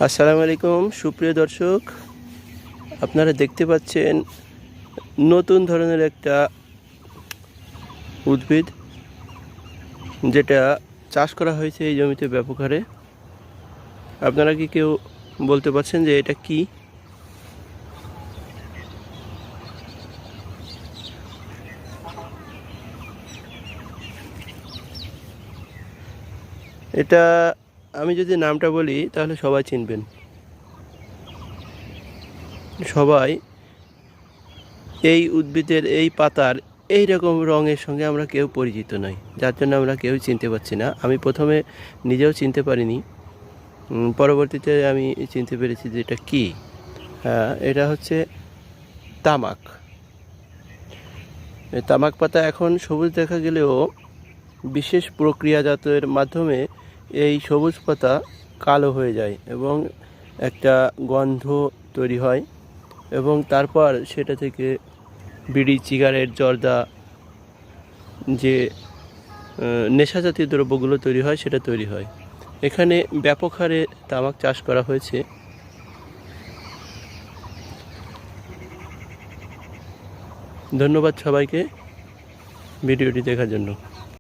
আসসালামু আলাইকুম সুপ্রিয় দর্শক, আপনারা দেখতে পাচ্ছেন নতুন ধরনের একটা উদ্ভিদ যেটা চাষ করা হয়েছে এই জমিতে ব্যাপক হারে। আপনারা কি কেউ বলতে পারছেন যে এটা কি? এটা আমি যদি নামটা বলি তাহলে সবাই চিনবেন। সবাই এই উদ্ভিদের এই পাতার এই রকম রঙের সঙ্গে আমরা কেউ পরিচিত নই, যার জন্য আমরা কেউ চিনতে পারছি না। আমি প্রথমে নিজেও চিনতে পারিনি, পরবর্তীতে আমি চিনতে পেরেছি যে এটা কী। হ্যাঁ, এটা হচ্ছে তামাক। তামাক পাতা এখন সবুজ দেখা গেলেও বিশেষ প্রক্রিয়াজাতের মাধ্যমে এই সবুজ পাতা কালো হয়ে যায় এবং একটা গন্ধ তৈরি হয়, এবং তারপর সেটা থেকে বিড়ি, সিগারেট, জর্দা, যে নেশা জাতীয় দ্রব্যগুলো তৈরি হয় সেটা তৈরি হয়। এখানে ব্যাপক হারে তামাক চাষ করা হয়েছে। ধন্যবাদ সবাইকে ভিডিওটি দেখার জন্য।